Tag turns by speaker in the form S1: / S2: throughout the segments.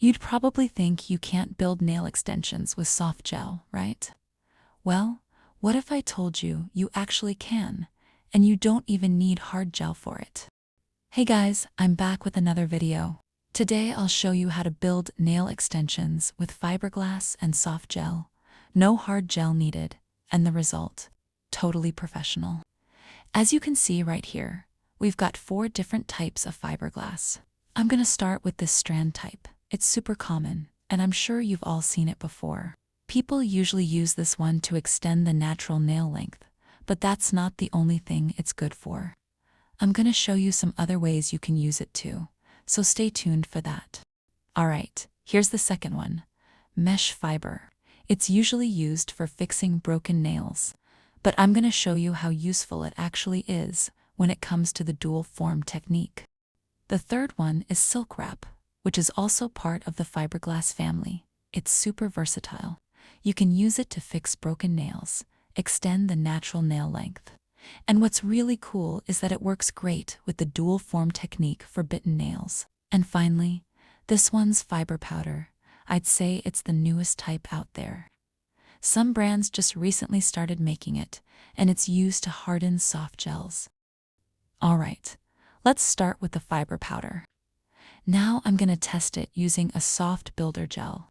S1: You'd probably think you can't build nail extensions with soft gel, right? Well, what if I told you you actually can, and you don't even need hard gel for it? Hey guys, I'm back with another video. Today I'll show you how to build nail extensions with fiberglass and soft gel. No hard gel needed, and the result, totally professional. As you can see right here, we've got 4 different types of fiberglass. I'm gonna start with this strand type. It's super common, and I'm sure you've all seen it before. People usually use this one to extend the natural nail length, but that's not the only thing it's good for. I'm gonna show you some other ways you can use it too, so stay tuned for that. Alright, here's the second one, mesh fiber. It's usually used for fixing broken nails, but I'm gonna show you how useful it actually is when it comes to the dual form technique. The third one is silk wrap, which is also part of the fiberglass family. It's super versatile. You can use it to fix broken nails, extend the natural nail length. And what's really cool is that it works great with the dual form technique for bitten nails. And finally, this one's fiber powder. I'd say it's the newest type out there. Some brands just recently started making it, and it's used to harden soft gels. Alright, let's start with the fiber powder. Now I'm gonna test it using a soft builder gel.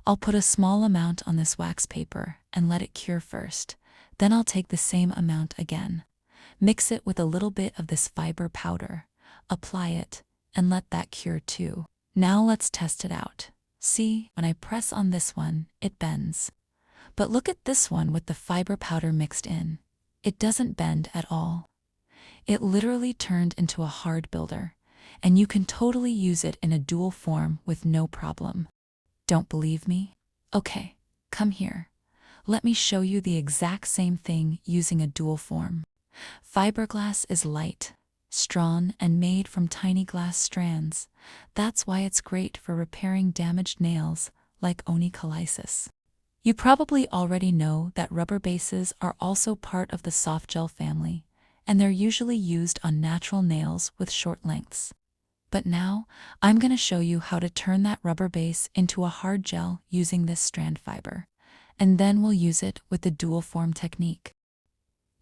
S1: I'll put a small amount on this wax paper and let it cure first. Then I'll take the same amount again. Mix it with a little bit of this fiber powder, apply it, and let that cure too. Now let's test it out. See, when I press on this one, it bends. But look at this one with the fiber powder mixed in. It doesn't bend at all. It literally turned into a hard builder, and you can totally use it in a dual form with no problem. Don't believe me? Okay, come here. Let me show you the exact same thing using a dual form. Fiberglass is light, strong, and made from tiny glass strands. That's why it's great for repairing damaged nails like onycholysis. You probably already know that rubber bases are also part of the soft gel family, and they're usually used on natural nails with short lengths. But now, I'm going to show you how to turn that rubber base into a hard gel using this strand fiber, and then we'll use it with the dual form technique.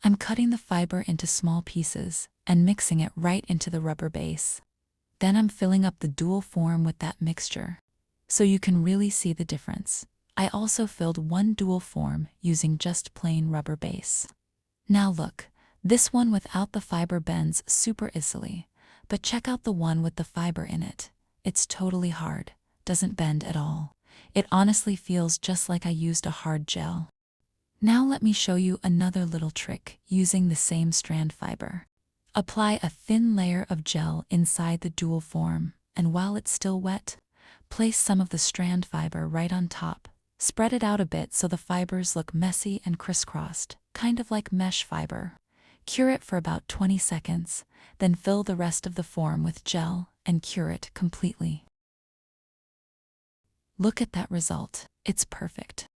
S1: I'm cutting the fiber into small pieces and mixing it right into the rubber base. Then I'm filling up the dual form with that mixture, so you can really see the difference. I also filled one dual form using just plain rubber base. Now look, this one without the fiber bends super easily, but check out the one with the fiber in it. It's totally hard, doesn't bend at all. It honestly feels just like I used a hard gel. Now let me show you another little trick using the same strand fiber. Apply a thin layer of gel inside the dual form, and while it's still wet, place some of the strand fiber right on top. Spread it out a bit so the fibers look messy and crisscrossed, kind of like mesh fiber. Cure it for about 20 seconds, then fill the rest of the form with gel and cure it completely. Look at that result. It's perfect.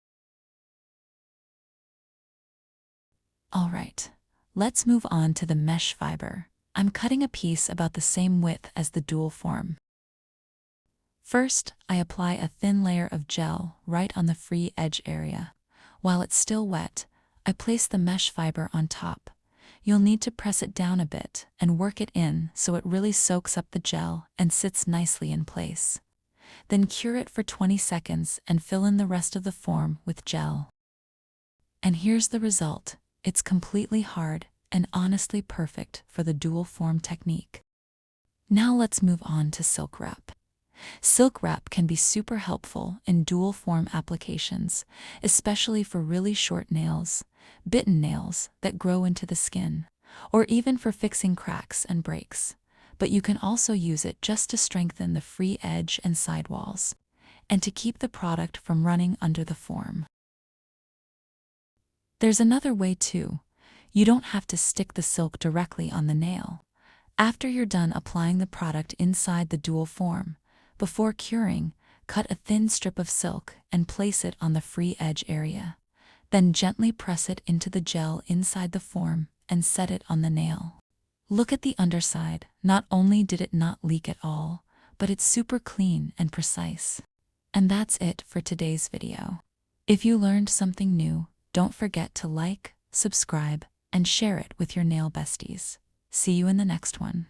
S1: Alright, let's move on to the mesh fiber. I'm cutting a piece about the same width as the dual form. First, I apply a thin layer of gel right on the free edge area. While it's still wet, I place the mesh fiber on top. You'll need to press it down a bit and work it in so it really soaks up the gel and sits nicely in place. Then cure it for 20 seconds and fill in the rest of the form with gel. And here's the result. It's completely hard and honestly perfect for the dual form technique. Now let's move on to silk wrap. Silk wrap can be super helpful in dual form applications, especially for really short nails, bitten nails that grow into the skin, or even for fixing cracks and breaks. But you can also use it just to strengthen the free edge and sidewalls, and to keep the product from running under the form. There's another way too. You don't have to stick the silk directly on the nail. After you're done applying the product inside the dual form, before curing, cut a thin strip of silk and place it on the free edge area. Then gently press it into the gel inside the form and set it on the nail. Look at the underside. Not only did it not leak at all, but it's super clean and precise. And that's it for today's video. If you learned something new, don't forget to like, subscribe, and share it with your nail besties. See you in the next one.